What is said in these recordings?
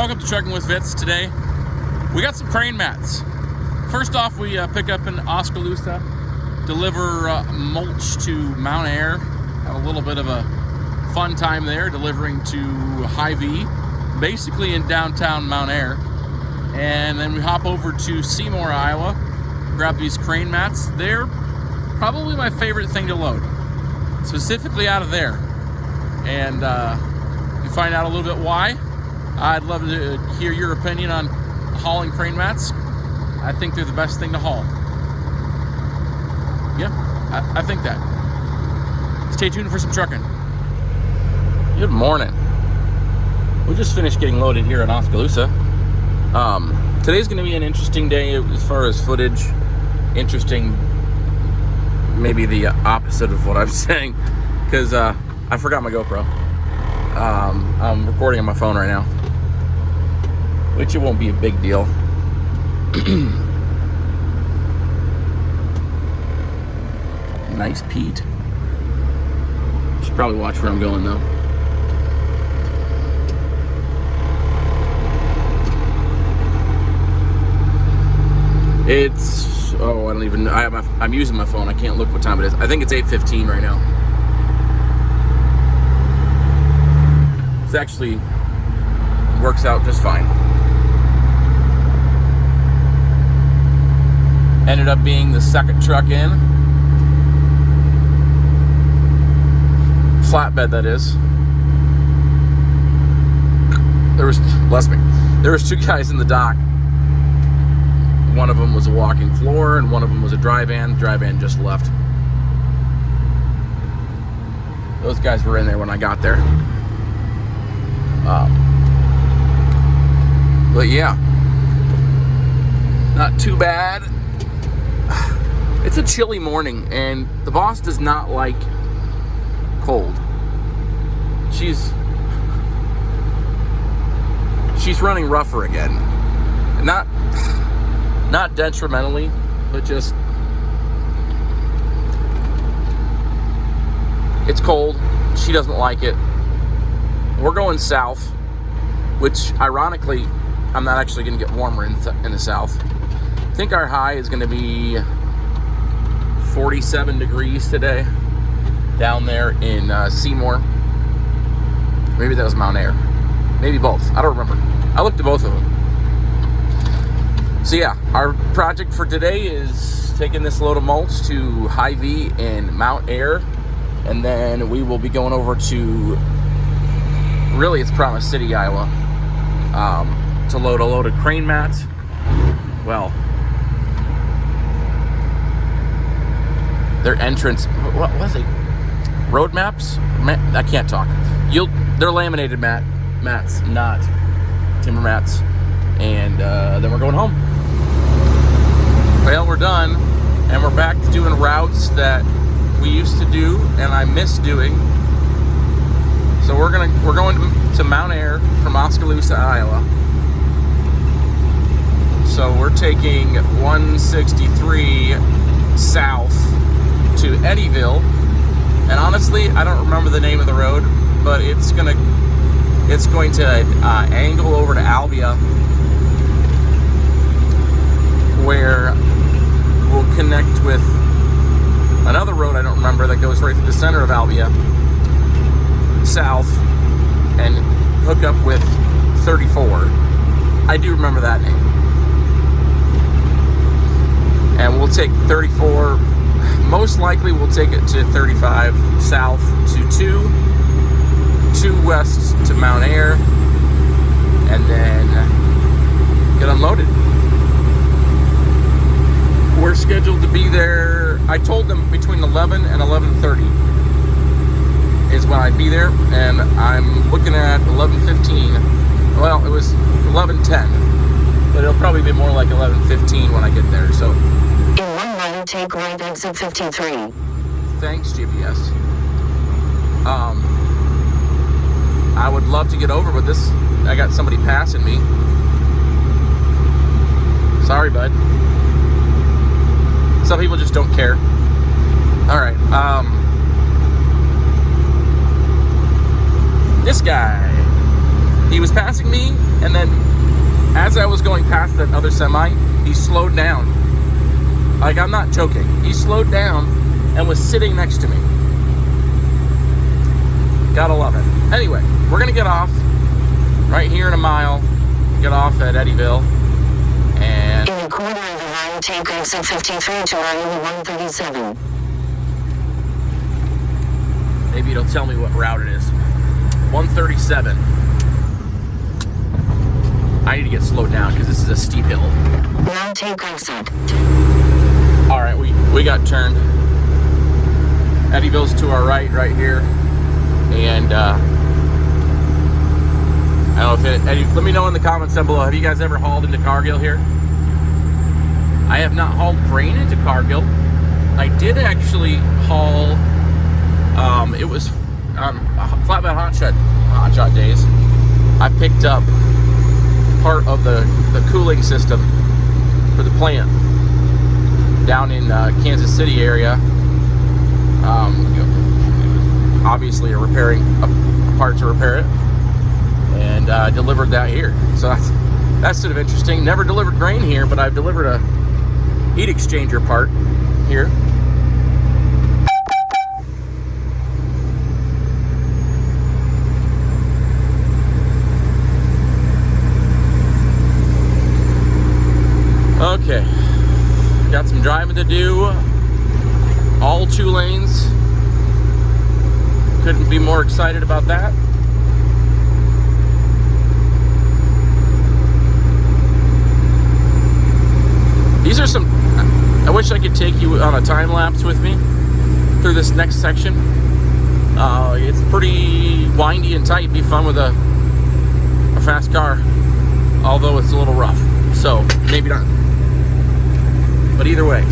Welcome to Trucking with Fitz. Today we got some crane mats. First off, we pick up in Oskaloosa, deliver mulch to Mount Ayr, have a little bit of a fun time there delivering to Hy-Vee, basically in downtown Mount Ayr. And then we hop over to Seymour, Iowa, grab these crane mats. They're probably my favorite thing to load, specifically out of there. And you find out a little bit why. I'd love to hear your opinion on hauling crane mats. I think they're the best thing to haul. Yeah, I think that. Stay tuned for some trucking. Good morning. We just finished getting loaded here in Oskaloosa. Today's going to be an interesting day as far as footage. Interesting, maybe the opposite of what I'm saying, because I forgot my GoPro. I'm recording on my phone right now, which it won't be a big deal. Nice Pete. Should probably watch where I'm going though. It's I don't even know. I'm using my phone. I can't look what time it is. I think it's 8:15 right now. It actually works out just fine. Ended up being the second truck in. Flatbed, that is. There was two guys in the dock. One of them was a walking floor and one of them was a dry van. The dry van just left. Those guys were in there when I got there. But yeah, not too bad. It's a chilly morning and the boss does not like cold. She's running rougher again. Not detrimentally, but just it's cold. She doesn't like it. We're going south, which ironically, I'm not actually going to get warmer in the south. I think our high is going to be 47 degrees today down there in Seymour. Maybe that was Mount Ayr. Maybe both. I don't remember. I looked at both of them. So yeah, our project for today is taking this load of mulch to Hy-Vee in Mount Ayr, and then we will be going over to, really it's Promise City, Iowa, to load a load of crane mats. Well, their entrance, what was it? Road maps? I can't talk. They're laminated mats, not timber mats. And then we're going home. Well, we're done, and we're back to doing routes that we used to do and I miss doing. So we're going to Mount Ayr from Oskaloosa, Iowa. So we're taking 163 south to Eddyville, and honestly, I don't remember the name of the road, but it's going to angle over to Albia, where we'll connect with another road I don't remember that goes right through the center of Albia south and hook up with 34. I do remember that name. And we'll take 34, most likely we'll take it to 35 south to 2 west to Mount Ayr, and then get unloaded. We're scheduled to be there, I told them between 11 and 11:30 is when I'd be there, and I'm looking at 11:15. Well, it was 11:10, but it'll probably be more like 11:15 when I get there, so. In 1 mile, take right exit 53. Thanks, GPS. I would love to get over, but I got somebody passing me. Sorry, bud. Some people just don't care. All right. This guy, he was passing me, and then as I was going past that other semi, he slowed down. Like, I'm not joking. He slowed down and was sitting next to me. Gotta love it. Anyway, we're gonna get off right here in a mile. Get off at Eddyville. And In a quarter of a mile, take exit 53 to Highway 137. maybe it'll tell me what route it is. 137. I need to get slowed down because this is a steep hill. Now take exit. Alright, we got turned. Eddyville's to our right here. And I don't know if Eddie, let me know in the comments down below. Have you guys ever hauled into Cargill here? I have not hauled grain into Cargill. I did actually haul, it was on flatbed hotshot days. I picked up part of the cooling system for the plant down in Kansas City area. Obviously repairing a part to repair it, and delivered that here. So that's sort of interesting. Never delivered grain here, but I've delivered a heat exchanger part here. Okay, got some driving to do. All 2 lanes. Couldn't be more excited about that. These are some, I wish I could take you on a time lapse with me through this next section. It's pretty windy and tight. It'd be fun with a fast car, although it's a little rough. So maybe not. But either way,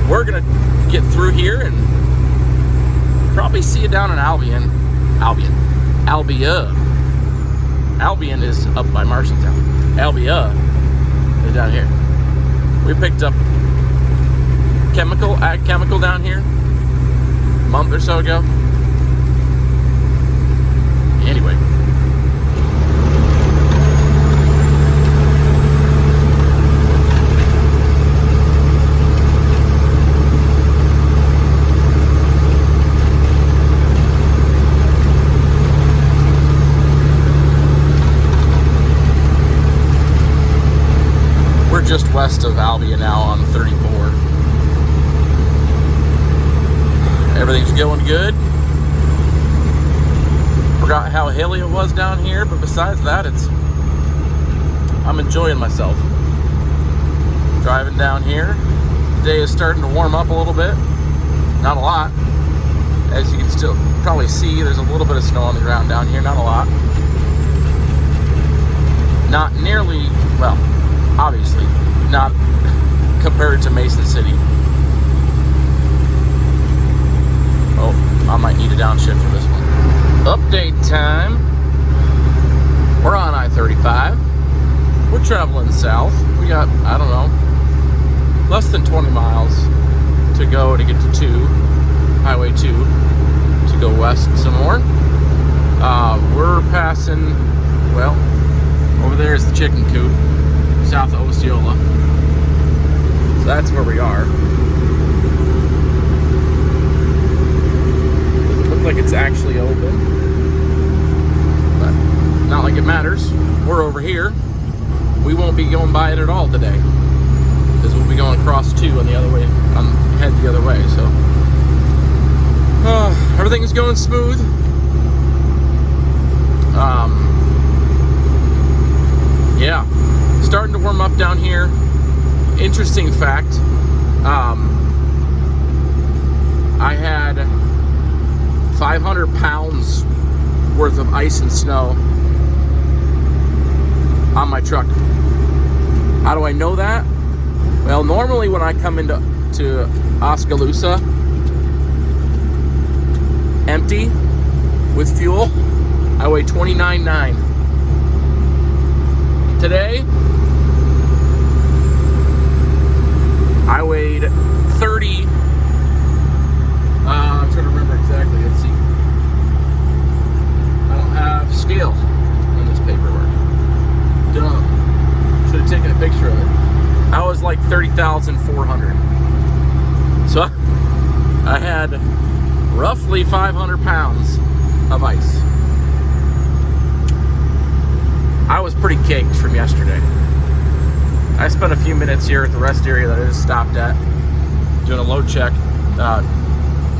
we're gonna get through here and probably see you down in Albion. Albion is up by Marshalltown. Albia is down here. We picked up ag chemical down here a month or so ago. Anyway. Just west of Albion now on 34. Everything's going good. Forgot how hilly it was down here, but besides that, I'm enjoying myself. Driving down here. The day is starting to warm up a little bit. Not a lot. As you can still probably see, there's a little bit of snow on the ground down here. Not a lot. Not nearly, well, obviously not compared to Mason City. Oh, I might need a downshift for this one. Update time. We're on I-35. We're traveling south. We got, I don't know, less than 20 miles to go to get to 2, Highway 2, to go west some more. We're passing, well, over there is the chicken coop, south of Osceola. So that's where we are. Doesn't look like it's actually open, but not like it matters. We're over here. We won't be going by it at all today, because we'll be going across 2 on the other way, head the other way. So everything is going smooth. Yeah. Starting to warm up down here. Interesting fact, I had 500 pounds worth of ice and snow on my truck. How do I know that? Well, normally when I come into Oskaloosa empty with fuel, I weigh 29.9. Today, I weighed 30. I'm trying to remember exactly. Let's see. I don't have scale like 30,400. So I had roughly 500 pounds of ice. I was pretty caked from yesterday. I spent a few minutes here at the rest area that I just stopped at, doing a load check,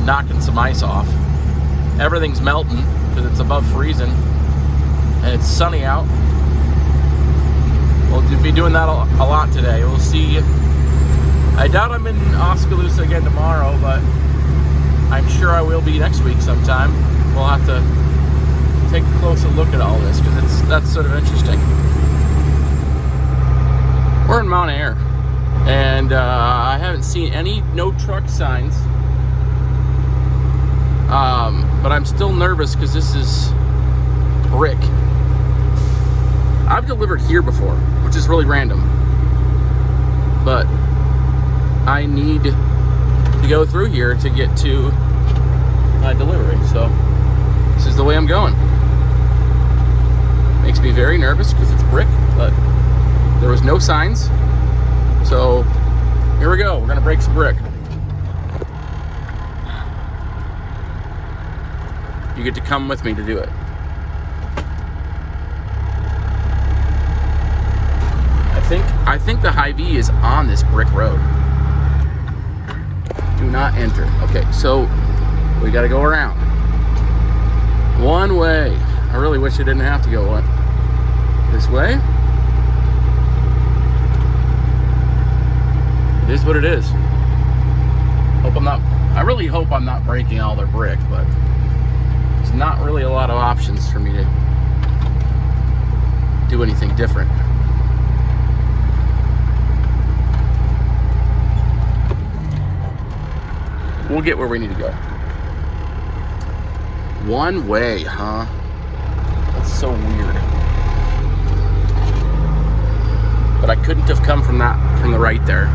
knocking some ice off. Everything's melting because it's above freezing, and it's sunny out. We'll be doing that a lot today. We'll see. I doubt I'm in Oskaloosa again tomorrow, but I'm sure I will be next week sometime. We'll have to take a closer look at all this because that's sort of interesting. We're in Mount Ayr, and I haven't seen any no truck signs, but I'm still nervous because this is brick. I've delivered here before, which is really random, but I need to go through here to get to my delivery, so this is the way I'm going. Makes me very nervous because it's brick, but there was no signs, so here we go. We're gonna break some brick. You get to come with me to do it. I think the Hy-Vee is on this brick road. Do not enter. Okay, so we gotta go around. One way. I really wish I didn't have to go this way. It is what it is. I really hope I'm not breaking all their brick, but there's not really a lot of options for me to do anything different. We'll get where we need to go. One way, huh? That's so weird. But I couldn't have come from the right there.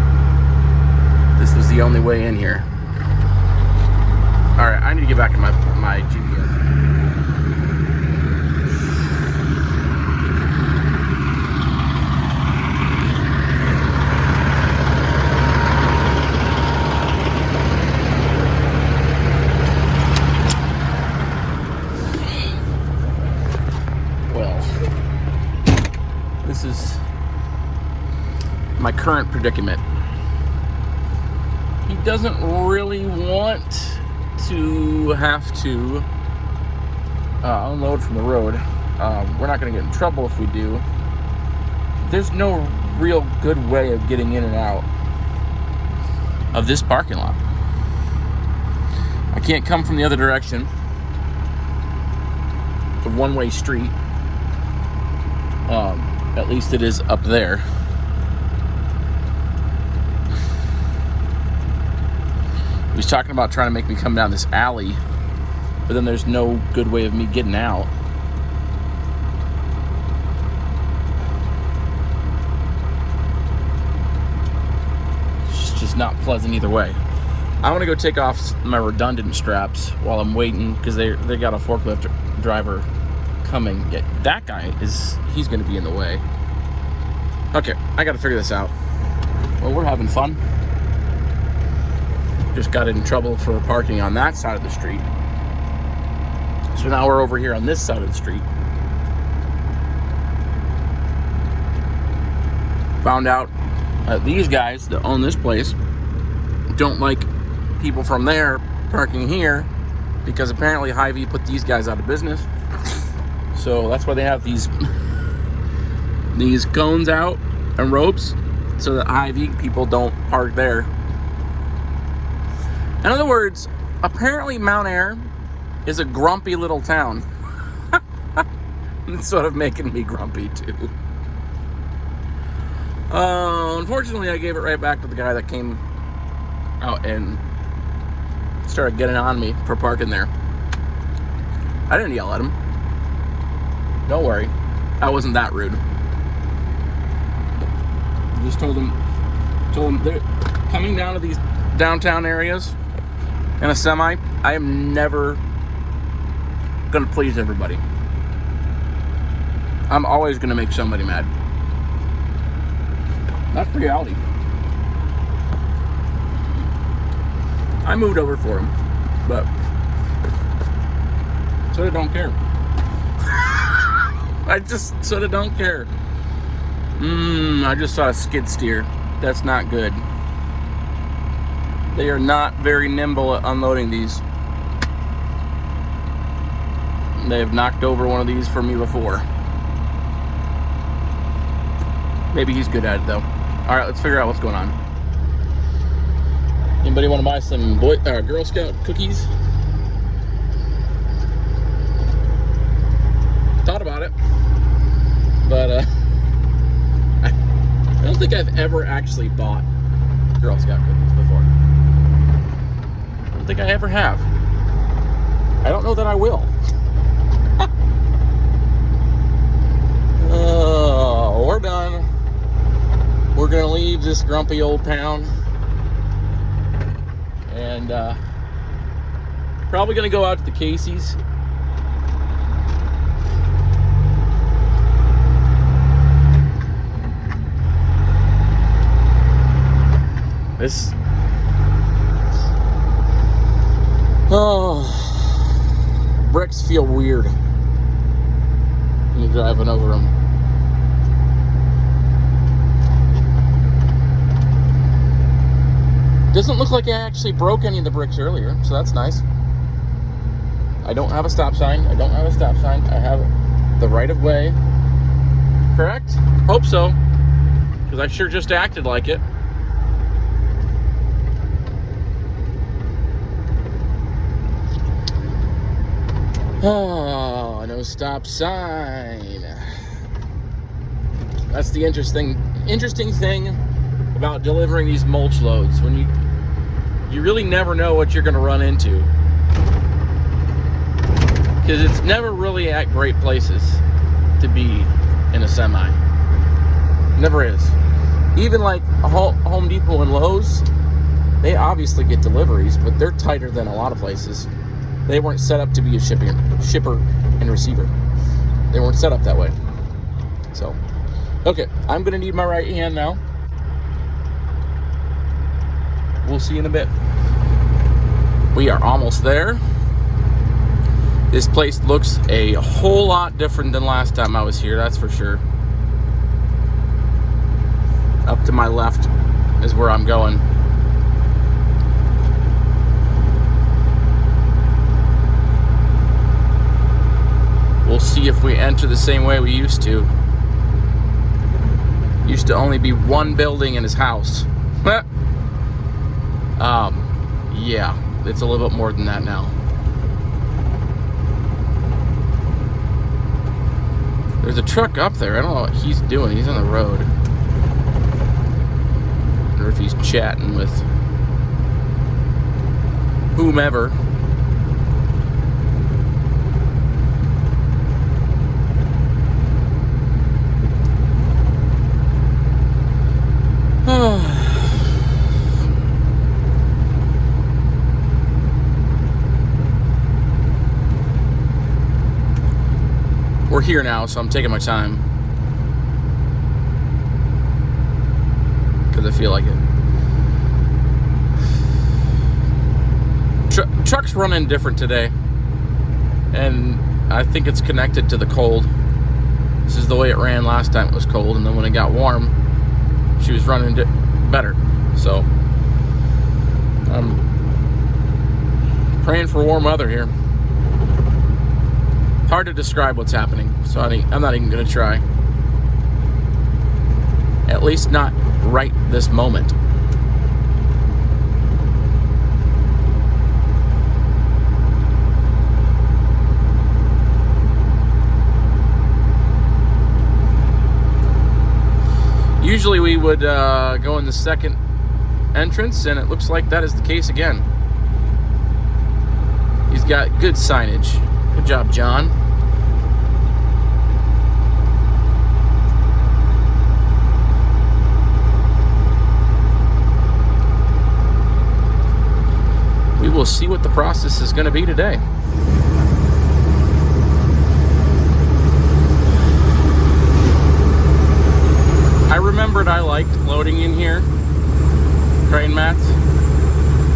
This was the only way in here. All right, I need to get back in my GPS. This is my current predicament. He doesn't really want to have to unload from the road. We're not going to get in trouble if we do. There's no real good way of getting in and out of this parking lot. I can't come from the other direction. It's a one-way street. At least it is up there. He was talking about trying to make me come down this alley, but then there's no good way of me getting out. It's just not pleasant either way. I want to go take off my redundant straps while I'm waiting because they got a forklift driver coming. Yeah, that guy he's going to be in the way. Okay, I got to figure this out. Well, we're having fun. Just got in trouble for parking on that side of the street. So now we're over here on this side of the street. Found out these guys that own this place don't like people from there parking here because apparently Hy-Vee put these guys out of business. So that's why they have these cones out and ropes so that Hy-Vee people don't park there. In other words, apparently Mount Ayr is a grumpy little town. It's sort of making me grumpy too. Unfortunately, I gave it right back to the guy that came out and started getting on me for parking there. I didn't yell at him. Don't worry, I wasn't that rude. I just told him they're coming down to these downtown areas in a semi. I am never gonna please everybody. I'm always gonna make somebody mad. That's the reality. I moved over for him, but sort of don't care. I just sort of don't care. I just saw a skid steer. That's not good. They are not very nimble at unloading these. They have knocked over one of these for me before. Maybe he's good at it though. All right, let's figure out what's going on. Anybody want to buy some Girl Scout cookies? Thought about it, but I don't think I've ever actually bought Girl Scout cookies before. I don't think I ever have. I don't know that I will. Oh, we're done. We're gonna leave this grumpy old town and probably gonna go out to the Casey's. This, bricks feel weird when you're driving over them. Doesn't look like I actually broke any of the bricks earlier, so that's nice. I don't have a stop sign. I have the right of way. Correct? Hope so, because I sure just acted like it. Oh, no stop sign. That's the interesting thing about delivering these mulch loads. When you really never know what you're going to run into, because it's never really at great places to be in a semi. Never is. Even like Home Depot and Lowe's, they obviously get deliveries, but they're tighter than a lot of places. They weren't set up to be a shipper and receiver. They weren't set up that way. So, okay, I'm gonna need my right hand now. We'll see in a bit. We are almost there. This place looks a whole lot different than last time I was here, that's for sure. Up to my left is where I'm going. We'll see if we enter the same way we used to. Used to only be one building in his house. Yeah, it's a little bit more than that now. There's a truck up there. I don't know what he's doing. He's on the road. I wonder if he's chatting with whomever. We're here now, so I'm taking my time because I feel like it. Truck's running different today, and I think it's connected to the cold. This is the way it ran last time it was cold, and then when it got warm, she was running better. So I'm praying for warm weather here. Hard to describe what's happening, so I'm not even going to try. At least not right this moment. Usually we would go in the second entrance, and it looks like that is the case again. He's got good signage. Good job, John. We will see what the process is going to be today. I remembered I liked loading in here. Crane mats.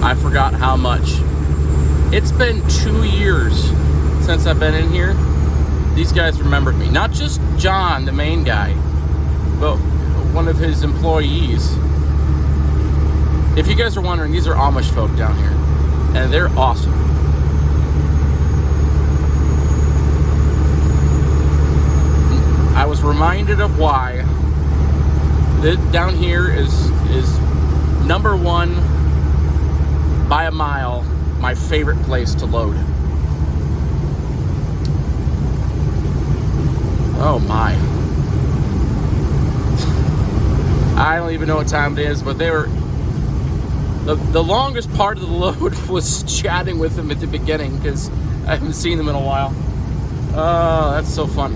I forgot how much. It's been 2 years since I've been in here. These guys remembered me. Not just John, the main guy, but one of his employees. If you guys are wondering, these are Amish folk down here, and they're awesome. I was reminded of why down here is number one by a mile my favorite place to load. Oh my. I don't even know what time it is, but they were the longest part of the load was chatting with them at the beginning because I haven't seen them in a while. Oh, that's so fun.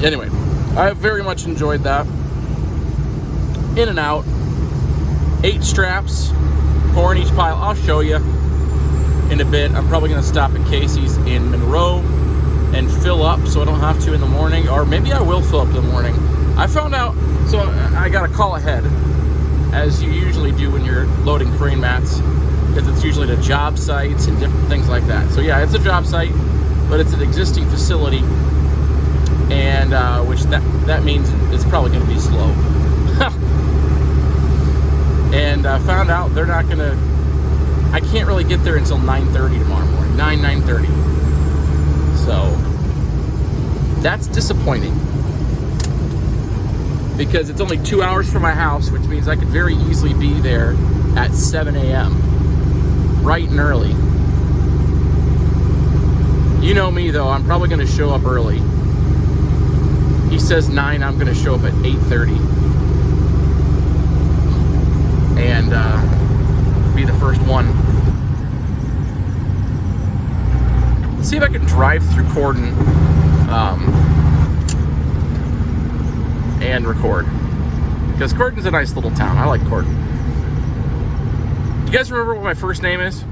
Anyway, I very much enjoyed that. In and out. 8 straps, 4 in each pile. I'll show you in a bit. I'm probably going to stop at Casey's in Monroe and fill up so I don't have to in the morning. Or maybe I will fill up in the morning. I found out, so I got a call ahead, as you usually do when you're loading crane mats, because it's usually to job sites and different things like that. So yeah, it's a job site, but it's an existing facility, and which that means it's probably going to be slow. And I found out they're not going to, I can't really get there until 9:30 tomorrow morning, 9:30. So that's disappointing, because it's only 2 hours from my house, which means I could very easily be there at 7 a.m. bright and early. You know me though, I'm probably going to show up early. He says 9, I'm going to show up at 8:30 and be the first one. Let's see if I can drive through Corden and record, because Corden's a nice little town. I like Corden. Do you guys remember what my first name is?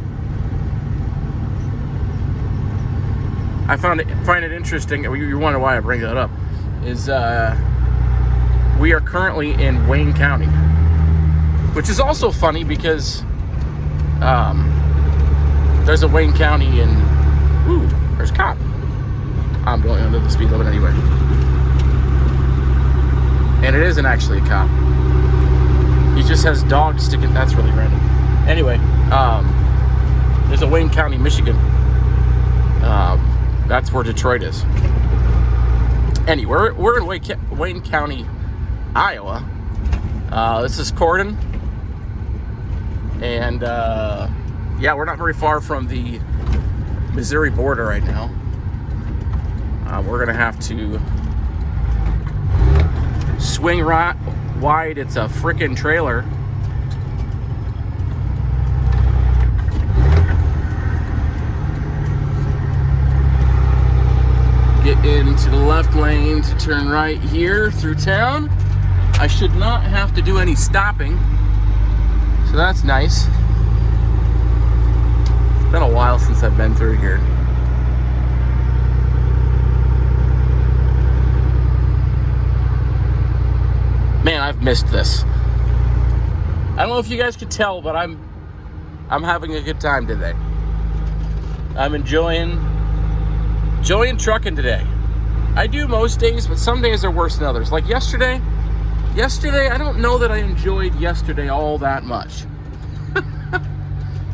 I find it interesting. You wonder why I bring that up. Is we are currently in Wayne County, which is also funny because there's a Wayne County in. Ooh, there's a cop. I'm going under the speed limit anyway. And it isn't actually a cop. He just has dogs sticking. That's really random. Anyway, there's a Wayne County, Michigan. That's where Detroit is. Anyway, we're in Wayne County, Iowa. This is Corden. And yeah, we're not very far from the Missouri border right now. We're gonna have to swing right wide. It's a frickin' trailer. Get into the left lane to turn right here through town. I should not have to do any stopping, so that's nice. It's been a while since I've been through here. Man, I've missed this. I don't know if you guys could tell, but I'm having a good time today. I'm enjoying trucking today. I do most days, but some days are worse than others. Like yesterday, I don't know that I enjoyed yesterday all that much.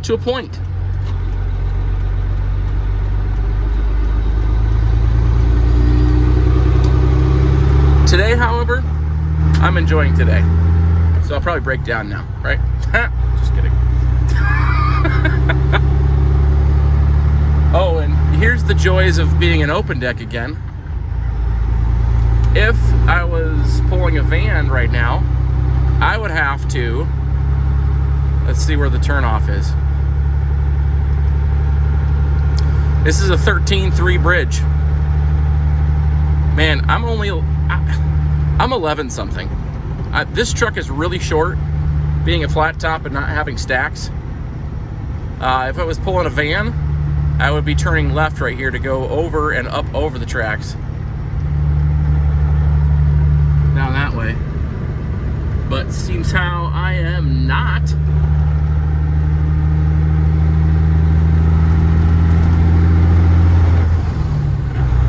To a point. Today, however, I'm enjoying today. So I'll probably break down now, right? Just kidding. Oh, and here's the joys of being an open deck again. If I was pulling a van right now, I would have to, let's see where the turnoff is. This is a 13.3 bridge. Man, I'm 11 something. This truck is really short, being a flat top and not having stacks. If I was pulling a van, I would be turning left right here to go over and up over the tracks. Down that way. but seems how I am not.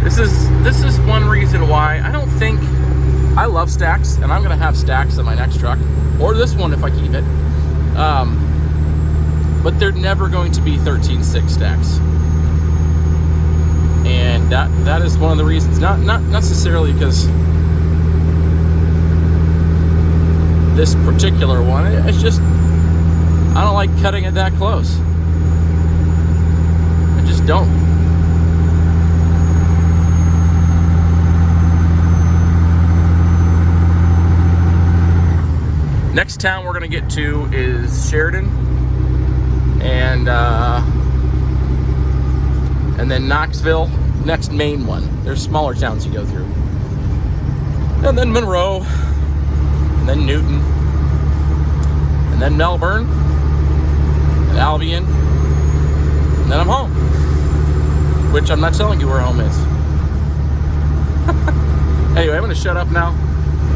This is one reason why I don't think I love stacks, and I'm gonna have stacks in my next truck, or this one if I keep it. But they're never going to be 13.6 stacks, and that is one of the reasons. Not necessarily because this particular one. It's just I don't like cutting it that close. I just don't. Next town we're gonna get to is Sheridan, and then Knoxville, next main one. There's smaller towns you go through, and then Monroe, and then Newton, and then Melbourne, and Albion, and then I'm home. Which I'm not telling you where home is. Anyway, I'm gonna shut up now.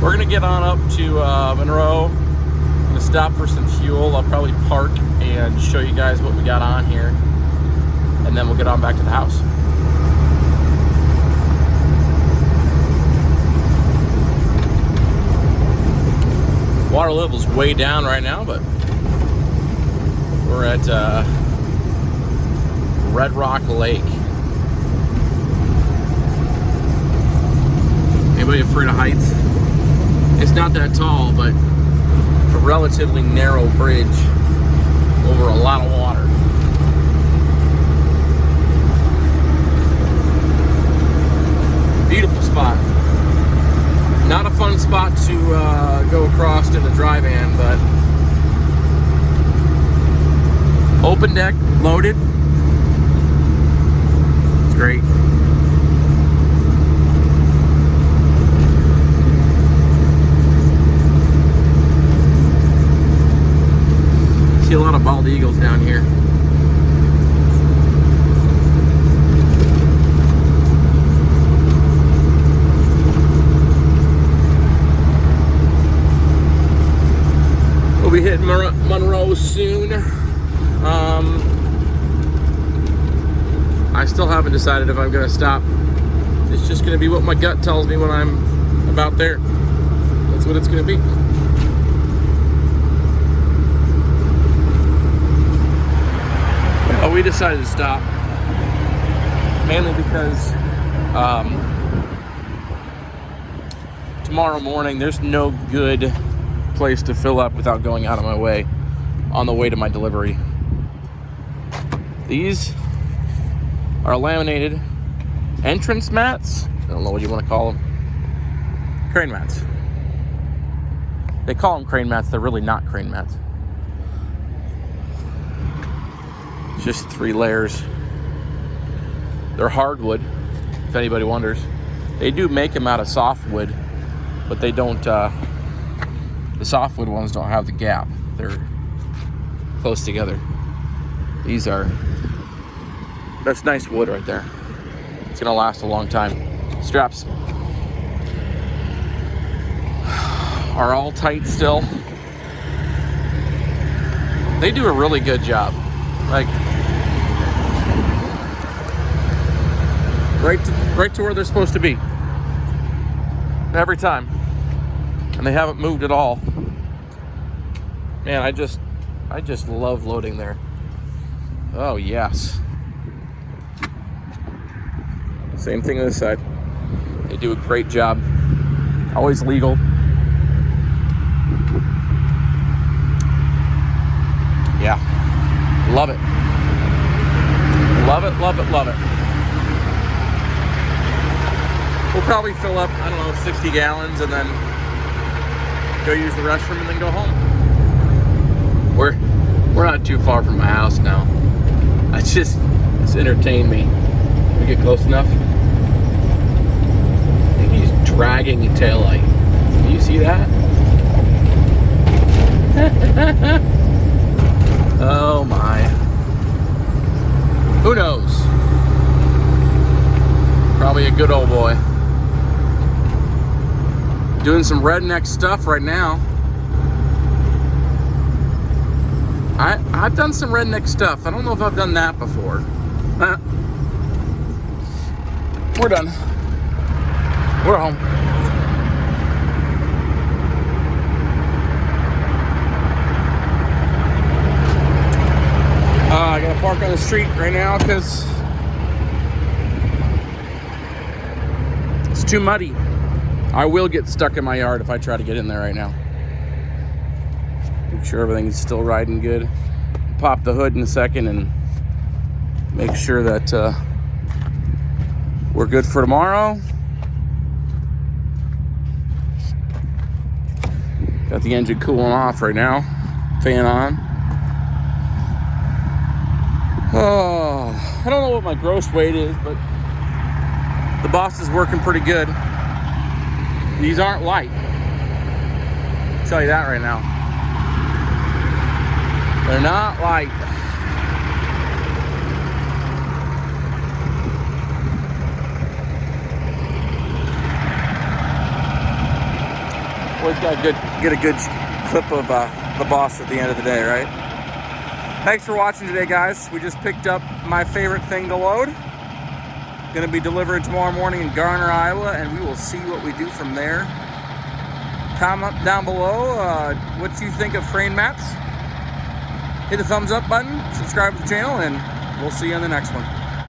We're gonna get on up to Monroe. I'm gonna stop for some fuel. I'll probably park and show you guys what we got on here, and then we'll get on back to the house. Water level's way down right now, but we're at Red Rock Lake. Anybody afraid of heights? It's not that tall, but it's a relatively narrow bridge over a lot of water. Beautiful spot. Not a fun spot to go across in the dry van, but open deck, loaded. It's great. See a lot of bald eagles down here. We'll be hitting Monroe soon. I still haven't decided if I'm going to stop. It's just going to be what my gut tells me when I'm about there. That's what it's going to be. Well, we decided to stop mainly because tomorrow morning there's no good place to fill up without going out of my way on the way to my delivery. These are laminated entrance mats. I don't know what you want to call them. Crane mats. They call them crane mats. They're really not crane mats. It's just 3 layers. They're hardwood, if anybody wonders. They do make them out of softwood, but they don't, the softwood ones don't have the gap. They're close together. These are, that's nice wood right there. It's gonna last a long time. Straps are all tight still. They do a really good job. Like, right to where they're supposed to be. Every time. And they haven't moved at all. Man, I just love loading there. Oh yes. Same thing on this side. They do a great job. Always legal. Yeah. Love it. Love it, love it, love it. We'll probably fill up, I don't know, 60 gallons and then go use the restroom and then go home. We're not too far from my house now. It's entertained me. Can we get close enough? I think he's dragging a taillight. Can you see that? Oh my. Who knows? Probably a good old boy. Doing some redneck stuff right now. I've done some redneck stuff. I don't know if I've done that before. We're done. We're home. I gotta park on the street right now because it's too muddy. I will get stuck in my yard if I try to get in there right now. Make sure everything's still riding good. Pop the hood in a second and make sure that we're good for tomorrow. Got the engine cooling off right now. Fan on. Oh, I don't know what my gross weight is, but the boss is working pretty good. These aren't light. I'll tell you that right now. They're not light. Always got to get a good clip of the boss at the end of the day, right? Thanks for watching today, guys. We just picked up my favorite thing to load. Gonna be delivered tomorrow morning in Garner, Iowa, and we will see what we do from there. Comment down below what you think of crane mats. Hit the thumbs up button, subscribe to the channel, and we'll see you on the next one.